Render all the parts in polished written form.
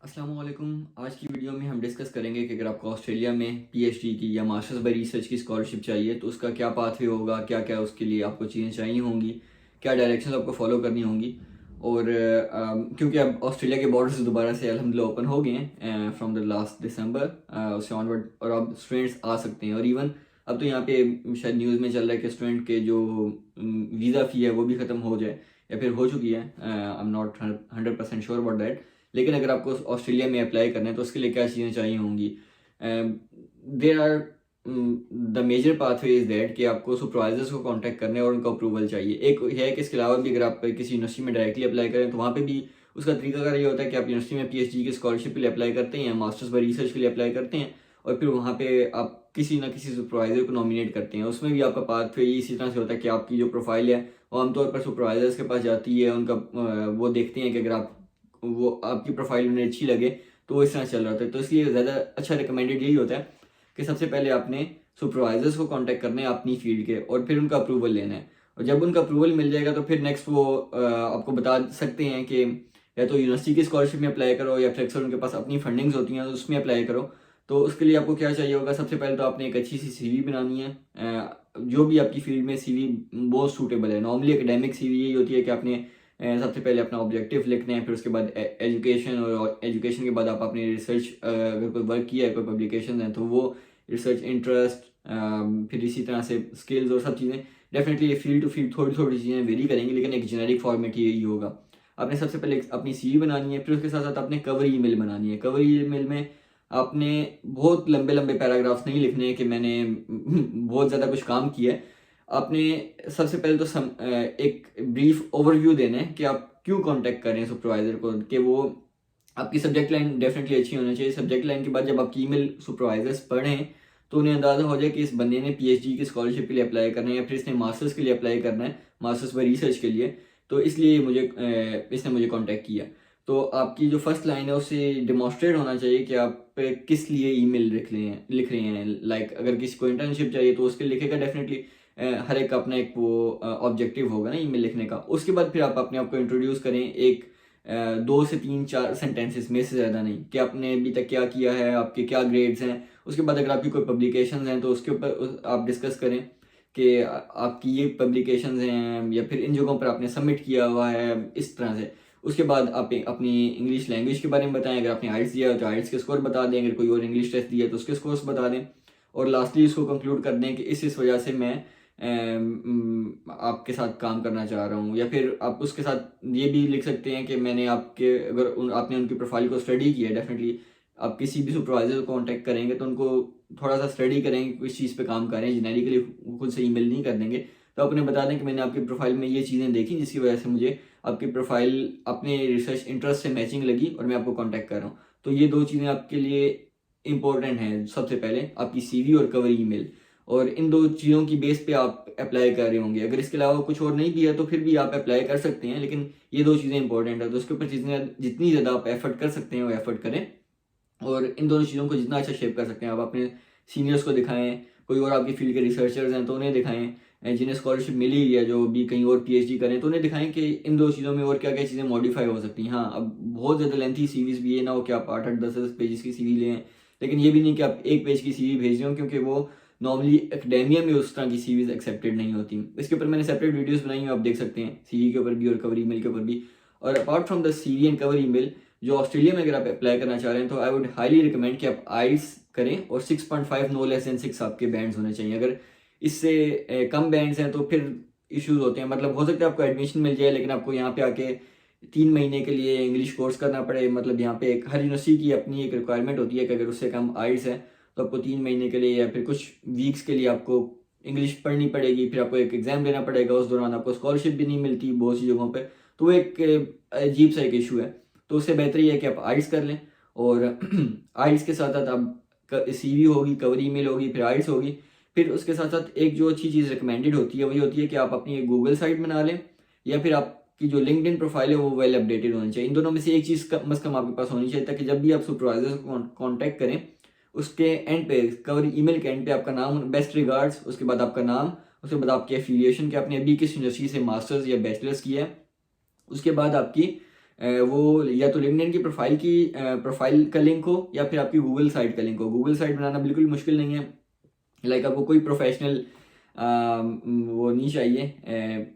अस्सलाम वालेकुम। आज की वीडियो में हम डिस्कस करेंगे कि अगर आपको ऑस्ट्रेलिया में पीएचडी की या मास्टर्स बाय रिसर्च की स्कॉलरशिप चाहिए तो उसका क्या पाथवे होगा, क्या क्या उसके लिए आपको चीज़ें चाहिए होंगी, क्या डायरेक्शन आपको फॉलो करनी होंगी। और क्योंकि अब ऑस्ट्रेलिया के बॉर्डर्स दोबारा से अल्हम्दुलिल्लाह ओपन हो गए हैं फ्रॉम द लास्ट दिसंबर, उससे ऑनवर्ड और अब स्टूडेंट्स आ सकते हैं। और इवन अब तो यहाँ पे शायद न्यूज़ में चल रहा है कि स्टूडेंट के जो वीज़ा फ़ी है वो भी ख़त्म हो जाए या फिर हो चुकी है। I am not 100% sure about that. लेकिन अगर आपको ऑस्ट्रेलिया में अप्लाई करना है तो उसके लिए क्या चीज़ें चाहिए होंगी। There are the major pathway is that कि आपको सुपरवाइजर्स को कांटेक्ट करना है और उनका अप्रूवल चाहिए। एक है कि इसके अलावा भी अगर आप किसी यूनिवर्सिटी में डायरेक्टली अप्लाई करें तो वहाँ पे भी उसका तरीकाकार ये होता है कि आप यूनिवर्सिटी में पीएचडी की स्कॉलरशिप के लिए अप्लाई करते हैं, मास्टर्स बाय रिसर्च के लिए अप्लाई करते हैं और फिर वहाँ पे आप किसी ना किसी सुपरवाइजर को नॉमिनेट करते हैं। उसमें भी आपका पाथवे इसी तरह से होता है कि आपकी जो प्रोफाइल है वो आमतौर पर सुपरवाइजर्स के पास जाती है। उनका वो देखते हैं कि अगर आप वो आपकी प्रोफाइल उन्हें अच्छी लगे तो वो इस तरह चल रहा होता है। तो इसलिए ज़्यादा अच्छा रिकमेंडेड यही होता है कि सबसे पहले आपने सुपरवाइजर्स को कांटेक्ट करना है अपनी फील्ड के और फिर उनका अप्रूवल लेना है। और जब उनका अप्रूवल मिल जाएगा तो फिर नेक्स्ट वो आपको बता सकते हैं कि या तो यूनिवर्सिटी की स्कॉलरशिप में अप्लाई करो या फिर अक्सर उनके पास अपनी फंडिंग्स होती हैं तो उसमें अप्लाई करो। तो उसके लिए आपको क्या चाहिए होगा, सबसे पहले तो आपने एक अच्छी सी सीवी बनानी है। जो भी आपकी फील्ड में सीवी बहुत सूटेबल है। नॉर्मली एकेडमिक सीवी यही होती है कि आपने सबसे पहले अपना ऑब्जेक्टिव लिखना है, फिर उसके बाद एजुकेशन, और एजुकेशन के बाद आप अपनी रिसर्च अगर कोई वर्क किया है, कोई पब्लिकेशन है तो वो रिसर्च इंटरेस्ट, फिर इसी तरह से स्किल्स और सब चीज़ें। डेफिनेटली ये फील्ड टू फील्ड थोड़ी थोड़ी चीज़ें वेरी करेंगी लेकिन एक जेनेरिक फॉर्मेट यही होगा। आपने सबसे पहले अपनी सीवी बनानी है, फिर उसके साथ साथ आपने कवर ईमेल बनानी है। कवर ईमेल में आपने बहुत लंबे लंबे पैराग्राफ्स नहीं लिखने हैं कि मैंने बहुत ज़्यादा कुछ काम किया है। आपने सबसे पहले तो एक ब्रीफ ओवरव्यू देना है कि आप क्यों कांटेक्ट कर रहे हैं सुपरवाइजर को, कि वो आपकी सब्जेक्ट लाइन डेफिनेटली अच्छी होनी चाहिए। सब्जेक्ट लाइन के बाद जब आपकी ईमेल सुपरवाइजर्स पढ़ें तो उन्हें अंदाज़ा हो जाए कि इस बंदे ने पीएचडी की स्कॉलरशिप के लिए अप्लाई करना है या फिर इसने मास्टर्स के लिए अप्लाई करना है, मास्टर्स बाय रिसर्च के लिए। तो इसलिए इसने मुझे कॉन्टैक्ट किया। तो आपकी जो फर्स्ट लाइन है उससे डिमॉन्स्ट्रेट होना चाहिए कि आप किस लिए ईमेल लिख रहे हैं। लाइक अगर किसी को इंटर्नशिप चाहिए तो उसके लिखेगा डेफिनेटली। हर एक का अपना एक वो ऑब्जेक्टिव होगा ना ईमेल लिखने का। उसके बाद फिर आप अपने आप को इंट्रोड्यूस करें एक 2 से 3 4 सेंटेंसेस में से ज़्यादा नहीं, कि आपने अभी तक क्या किया है, आपके क्या ग्रेड्स हैं। उसके बाद अगर आपकी कोई पब्लिकेशंस हैं तो उसके ऊपर आप डिस्कस करें कि आपकी ये पब्लिकेशंस हैं या फिर इन जगहों पर आपने सबमिट किया हुआ है, इस तरह से। उसके बाद आप अपनी इंग्लिश लैंग्वेज के बारे में बताएं। अगर आपने आइट्स दिया है तो आइट्स के स्कोर बता दें, अगर कोई और इंग्लिश टेस्ट दिया है तो उसके स्कोर्स बता दें। और लास्टली इसको कंक्लूड कर दें कि इस वजह से मैं आपके साथ काम करना चाह रहा हूँ। या फिर आप उसके साथ ये भी लिख सकते हैं कि मैंने आपके अगर आपने उनकी प्रोफाइल को स्टडी किया है। डेफिनेटली आप किसी भी सुपरवाइजर को कांटेक्ट करेंगे तो उनको थोड़ा सा स्टडी करेंगे किस चीज़ पे काम कर रहे हैं। जेनेरिकली खुद से ईमेल नहीं कर देंगे। तो आप उन्हें बता दें कि मैंने आपकी प्रोफाइल में ये चीज़ें देखी जिसकी वजह से मुझे आपकी प्रोफाइल अपने रिसर्च इंटरेस्ट से मैचिंग लगी और मैं आपको कांटेक्ट कर रहा हूँ। तो ये 2 चीज़ें आपके लिए इंपॉर्टेंट हैं। सबसे पहले आपकी सीवी और कवर ईमेल, और इन 2 चीज़ों की बेस पे आप अप्लाई कर रहे होंगे। अगर इसके अलावा कुछ और नहीं भी है तो फिर भी आप अप्लाई कर सकते हैं, लेकिन ये 2 चीज़ें इंपॉर्टेंट है। तो उसके ऊपर चीज़ें जितनी ज़्यादा आप एफर्ट कर सकते हैं वो एफर्ट करें और इन दोनों चीज़ों को जितना अच्छा शेप कर सकते हैं आप अपने सीनियर्स को दिखाएं। कोई और आपकी फील्ड के रिसर्चर्स हैं तो उन्हें दिखाएं, जिन्हें स्कॉलरशिप मिली है जो भी कहीं और पीएचडी करें तो उन्हें दिखाएं कि इन 2 चीज़ों में और क्या क्या चीज़ें मॉडिफाई हो सकती हैं। हाँ, अब बहुत ज़्यादा लेंथी सीवीज भी ये ना हो कि आप 8-8 10-10 पेजेस की सीवी लें, लेकिन ये भी नहीं कि आप 1 पेज की सीवी भेज रहे हो, क्योंकि वो नॉर्मली एकेडेमिया में उस तरह की सीवीज एक्सेप्टेड नहीं होती। इसके ऊपर मैंने सेपरेट वीडियोस बनाई हैं, आप देख सकते हैं, सीवी के ऊपर भी और कवर ईमेल के ऊपर भी। और apart from the CV and cover email, जो ऑस्ट्रेलिया में अगर आप अप्लाई करना चाह रहे हैं तो आई वुड हाईली रिकमेंड कि आप आइल्स करें और 6.5 नो लेस देन 6 आपके बैंड्स होने चाहिए। अगर इससे कम बैंड्स हैं तो फिर इश्यूज होते हैं। मतलब हो सकता है आपको एडमिशन मिल जाए लेकिन आपको यहाँ पे आके 3 महीने के लिए इंग्लिश कोर्स करना पड़े। मतलब यहाँ पे हर यूनिवर्सिटी की अपनी एक रिक्वायरमेंट होती है कि अगर उससे कम आइल्स है तो आपको 3 महीने के लिए या फिर कुछ वीक्स के लिए आपको इंग्लिश पढ़नी पड़ेगी। फिर आपको एक एग्जाम देना पड़ेगा, उस दौरान आपको स्कॉलरशिप भी नहीं मिलती बहुत सी जगहों पर। तो वो एक अजीब सा एक इशू है। तो उससे बेहतर ये है कि आप आइल्स कर लें और आइल्स के साथ साथ आप सीवी होगी, कवर ईमेल होगी, फिर आइल्स होगी। फिर उसके साथ साथ एक जो अच्छी चीज़ रिकमेंडेड होती है वही होती है कि आप अपनी एक गूगल साइट बना लें या फिर आपकी जो लिंक्डइन प्रोफाइल है वो वेल अपडेटेड होनी चाहिए। इन दोनों में से एक चीज़ कम अज़ कम आपके पास होनी चाहिए ताकि जब भी आप सुपरवाइजर को कॉन्टैक्ट करें उसके एंड पे, कवर ईमेल के एंड पे आपका नाम, बेस्ट रिगार्ड्स, उसके बाद आपका नाम, उसके बाद आपकी एफिलिएशन कि आपने अभी किस यूनिवर्सिटी से मास्टर्स या बैचलर्स किया है, उसके बाद आपकी वो या तो लिंक्डइन की प्रोफाइल का लिंक हो या फिर आपकी गूगल साइट का लिंक हो। गूगल साइट बनाना बिल्कुल मुश्किल नहीं है। लाइक आपको कोई प्रोफेशनल वो नहीं चाहिए,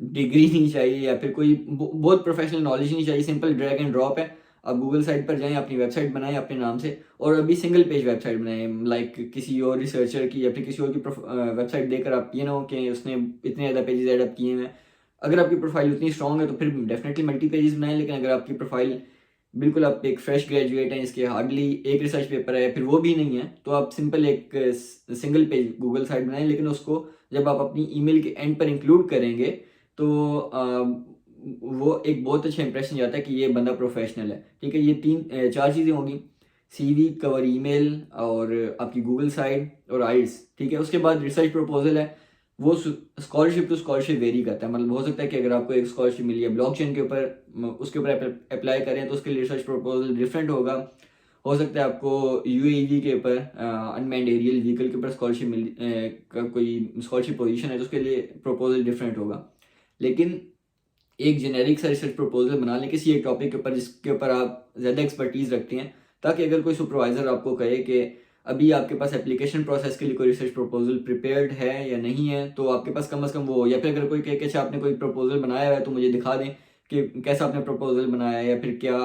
डिग्री नहीं चाहिए या फिर कोई बहुत प्रोफेशनल नॉलेज नहीं चाहिए। सिंपल ड्रैग एंड ड्रॉप है। आप गूगल साइट पर जाएं, अपनी वेबसाइट बनाएं अपने नाम से, और अभी सिंगल पेज वेबसाइट बनाएं। लाइक किसी और रिसर्चर की या फिर किसी और की वेबसाइट देखकर आप ये ना हो कि उसने इतने ज़्यादा पेजेस ऐड अप किए हैं। अगर आपकी प्रोफाइल उतनी स्ट्रॉन्ग है तो फिर डेफिनेटली मल्टी पेजेस बनाएं। लेकिन अगर आपकी प्रोफाइल बिल्कुल आप एक फ्रेश ग्रेजुएट हैं, इसके हार्डली एक रिसर्च पेपर है, फिर वो भी नहीं है, तो आप सिंपल एक सिंगल पेज गूगल साइट बनाएं। लेकिन उसको जब आप अपनी ईमेल के एंड पर इंक्लूड करेंगे तो वो एक बहुत अच्छा इंप्रेशन जाता है कि ये बंदा प्रोफेशनल है। ठीक है, ये चार चीज़ें होंगी: सीवी, कवर ईमेल, और आपकी गूगल साइट और आइल्स। ठीक है, उसके बाद रिसर्च प्रपोजल है। वो स्कॉलरशिप टू स्कॉलरशिप वेरी करता है। मतलब हो सकता है कि अगर आपको एक स्कॉलरशिप मिली है ब्लॉकचेन के ऊपर, उसके ऊपर अप्लाई करें तो उसके लिए रिसर्च प्रपोजल डिफरेंट होगा। हो सकता है आपको यूएवी के ऊपर अनमैन्ड एरियल व्हीकल के ऊपर स्कॉलरशिप कोई स्कॉलरशिप पोजीशन है तो उसके लिए प्रपोजल डिफरेंट होगा। लेकिन एक जेनेरिक सा रिसर्च प्रपोजल बना लें किसी एक टॉपिक के ऊपर जिसके ऊपर आप ज़्यादा एक्सपर्टीज़ रखते हैं, ताकि अगर कोई सुपरवाइज़र आपको कहे कि अभी आपके पास एप्लीकेशन प्रोसेस के लिए कोई रिसर्च प्रपोजल प्रिपेयर्ड है या नहीं है, तो आपके पास कम से कम वो हो। या फिर अगर कोई कहे कि अच्छा आपने कोई प्रपोजल बनाया है तो मुझे दिखा दें कि कैसा आपने प्रपोजल बनाया है, या फिर क्या,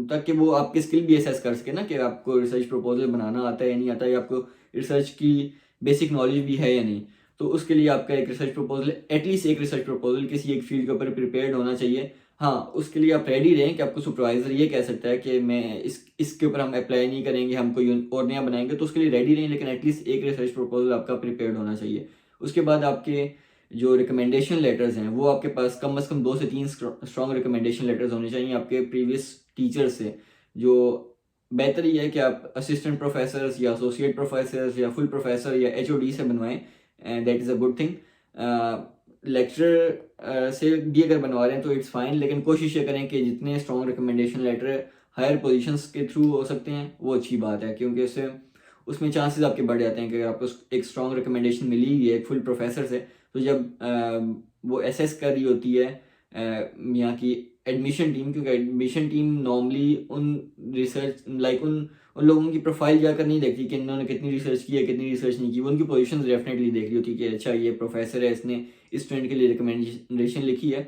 ताकि वो आपकी स्किल भी असेस कर सके ना कि आपको रिसर्च प्रपोजल बनाना आता है या नहीं आता, या आपको रिसर्च की बेसिक नॉलेज भी है या नहीं। तो उसके लिए आपका एक रिसर्च प्रपोजल, एटलीस्ट एक रिसर्च प्रपोजल किसी एक फील्ड के ऊपर प्रिपेयर्ड होना चाहिए। हाँ, उसके लिए आप रेडी रहें कि आपको सुपरवाइजर ये कह सकता है कि मैं इसके ऊपर हम अप्लाई नहीं करेंगे, हम कोई और नया बनाएंगे, तो उसके लिए रेडी रहें। लेकिन एटलीस्ट एक रिसर्च प्रपोजल आपका प्रिपेयर्ड होना चाहिए। उसके बाद आपके जो रिकमेंडेशन लेटर्स हैं वो आपके पास कम से कम 2 से 3 स्ट्रॉन्ग रिकमेंडेशन लेटर्स होने चाहिए आपके प्रीवियस टीचर से। जो बेहतर ये है कि आप असिस्टेंट प्रोफेसर्स या एसोसिएट प्रोफेसर्स या फुल प्रोफेसर या एचओडी से बनवाएं, and that is a good thing. Lecture से भी अगर बनवा रहे हैं तो इट्स फाइन, लेकिन कोशिश ये करें कि जितने strong recommendation letter higher positions के थ्रू हो सकते हैं वो अच्छी बात है, क्योंकि उससे उसमें चांसेस आपके बढ़ जाते हैं कि अगर आपको एक स्ट्रॉन्ग रिकमेंडेशन मिली हुई है एक फुल प्रोफेसर से, तो जब वो एसेस कर रही होती है यहाँ की एडमिशन टीम, क्योंकि एडमिशन टीम नॉर्मली उन रिसर्च लाइक उन लोगों की प्रोफाइल जाकर नहीं देखती कि इन्होंने कितनी रिसर्च की है कितनी रिसर्च नहीं की। वो उनकी पोजीशंस डेफिनेटली देख रही होती है कि अच्छा ये प्रोफेसर है, इसने इस स्टूडेंट के लिए रिकमेंडेशन लिखी है,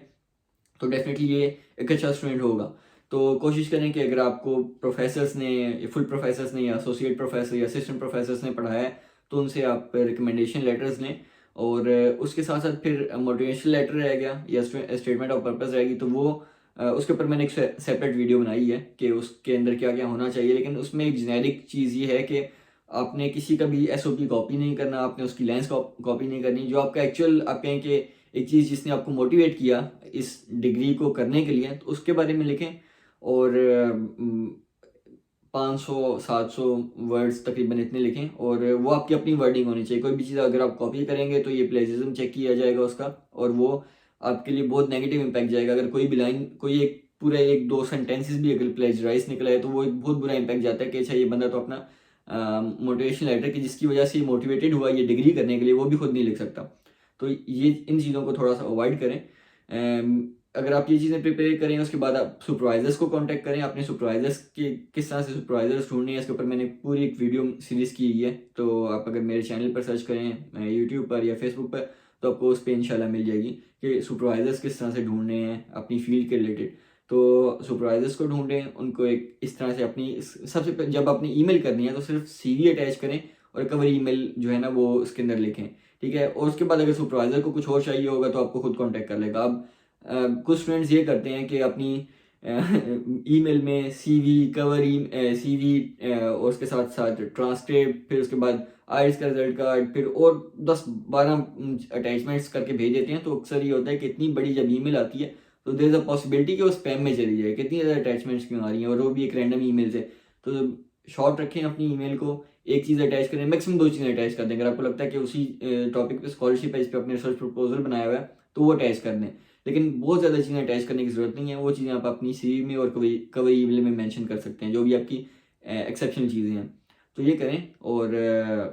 तो डेफिनेटली ये एक अच्छा स्टूडेंट होगा। तो कोशिश करें कि अगर आपको प्रोफेसर्स ने, फुल प्रोफेसर्स ने या एसोसिएट प्रोफेसर या असिस्टेंट प्रोफेसर्स ने पढ़ाया है तो उनसे आप रिकमेंडेशन लेटर्स लें। और उसके साथ साथ फिर मोटिवेशन लेटर रह गया या स्टेटमेंट ऑफ पर्पस रहेगी, तो वो उसके ऊपर मैंने एक सेपरेट वीडियो बनाई है कि उसके अंदर क्या क्या होना चाहिए। लेकिन उसमें एक जेनेरिक चीज़ ये है कि आपने किसी का भी एसओपी कॉपी नहीं करना, आपने उसकी लाइंस कॉपी नहीं करनी। जो आपका एक्चुअल आप कहें कि एक चीज़ जिसने आपको मोटिवेट किया इस डिग्री को करने के लिए, तो उसके बारे में लिखें। और 500-700 वर्ड्स तकरीबन इतने लिखें, और वो आपकी अपनी वर्डिंग होनी चाहिए। कोई भी चीज़ अगर आप कॉपी करेंगे तो ये प्लेजिज्म चेक किया जाएगा उसका, और वो आपके लिए बहुत नेगेटिव इम्पैक्ट जाएगा। अगर कोई भी लाइन, कोई एक पूरा 1-2 सेंटेंसेस भी अगर प्लेजराइज निकला है तो वो एक बहुत बुरा इम्पैक्ट जाता है कि अच्छा ये बंदा तो अपना मोटिवेशन लेटर की जिसकी वजह से मोटिवेटेड हुआ ये डिग्री करने के लिए, वो भी खुद नहीं लिख सकता। तो ये इन चीज़ों को थोड़ा सा अवॉइड करें। अगर आप ये चीज़ें प्रिपेयर करें उसके बाद आप सुपरवाइजर्स को कांटेक्ट करें। अपने सुपरवाइजर्स के किस तरह से सुपरवाइजर्स ढूंढने हैं इसके ऊपर मैंने पूरी एक वीडियो सीरीज़ की है, तो आप अगर मेरे चैनल पर सर्च करें यूट्यूब पर या फेसबुक पर तो आपको उस पर इंशाल्लाह मिल जाएगी कि सुपरवाइजर्स किस तरह से ढूंढने हैं अपनी फील्ड के रिलेटेड। तो सुपरवाइजर्स को ढूंढें, उनको एक इस तरह से अपनी सबसे जब अपनी ईमेल करनी है तो सिर्फ सीवी अटैच करें और कवर ईमेल जो है ना वो उसके अंदर लिखें। ठीक है, और उसके बाद अगर सुपरवाइजर को कुछ और चाहिए होगा तो आपको खुद कांटेक्ट कर लेगा। अब कुछ स्टूडेंट्स ये करते हैं कि अपनी ईमेल में सीवी और उसके साथ साथ ट्रांसक्रिप्ट, फिर उसके बाद आइल्स का रिजल्ट कार्ड, फिर और 10-12 अटैचमेंट्स करके भेज देते हैं। तो अक्सर ये होता है कि इतनी बड़ी जब ईमेल आती है तो देयर इज अ पॉसिबिलिटी कि वो स्पैम में चली जाए, कितनी ज़्यादा अटैचमेंट्स क्यों आ रही हैं, और वो भी एक रैंडम ईमेल से। तो शॉर्ट रखें अपनी ईमेल को, एक चीज़ अटैच करें, मैक्सिमम 2 चीज़ें अटैच कर दें। अगर आपको लगता है कि उसी टॉपिक पे स्कॉलरशिप है इस पर अपने रिसर्च प्रपोजल बनाया हुआ है तो वो अटैच कर दें। लेकिन बहुत ज़्यादा चीज़ें अटैच करने की ज़रूरत नहीं है। वो चीज़ें आप अपनी सीवी में और कवर ईमेल में मेंशन कर सकते हैं, जो भी आपकी एक्सेप्शनल चीज़ें हैं। तो ये करें, और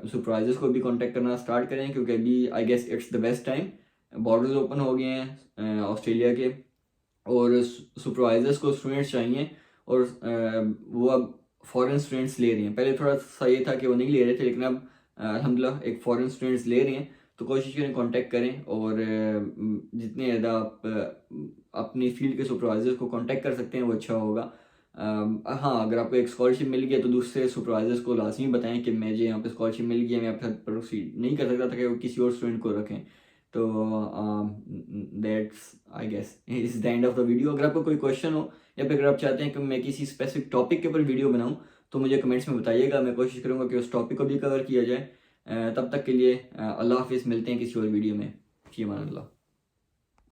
सुपरवाइजर्स को भी कांटेक्ट करना स्टार्ट करें, क्योंकि अभी I guess it's the best time. Borders open हो गए हैं ऑस्ट्रेलिया के, और सुपरवाइजर्स को स्टूडेंट्स चाहिए, और वो अब फॉरेन स्टूडेंट्स ले रही हैं। पहले थोड़ा सा ये था कि वो नहीं ले रहे थे, लेकिन अब अल्हम्दुलिल्लाह एक फॉरेन स्टूडेंट्स ले रही हैं। तो कोशिश करें कांटेक्ट करें, और जितने ज़्यादा आप अपनी फील्ड के सुपरवाइजर्स को कांटेक्ट कर सकते हैं वो अच्छा होगा। हाँ, अगर आपको एक स्कॉलरशिप मिल गई है तो दूसरे सुपरवाइजर्स को लाजमी बताएं कि मुझे यहाँ पे स्कॉलरशिप मिल गई है, मैं आपके साथ प्रोसीड नहीं कर सकता था कि वो किसी और स्टूडेंट को रखें। तो that's I guess is the end of the video. अगर आपको कोई क्वेश्चन हो, या फिर अगर आप चाहते हैं कि मैं किसी स्पेसिफिक टॉपिक के ऊपर वीडियो बनाऊं, तो मुझे कमेंट्स में बताइएगा। मैं कोशिश करूंगा कि उस टॉपिक को भी कवर किया जाए। तब तक के लिए अल्लाह हाफिज़, मिलते हैं किसी और वीडियो में। फी अमान अल्लाह।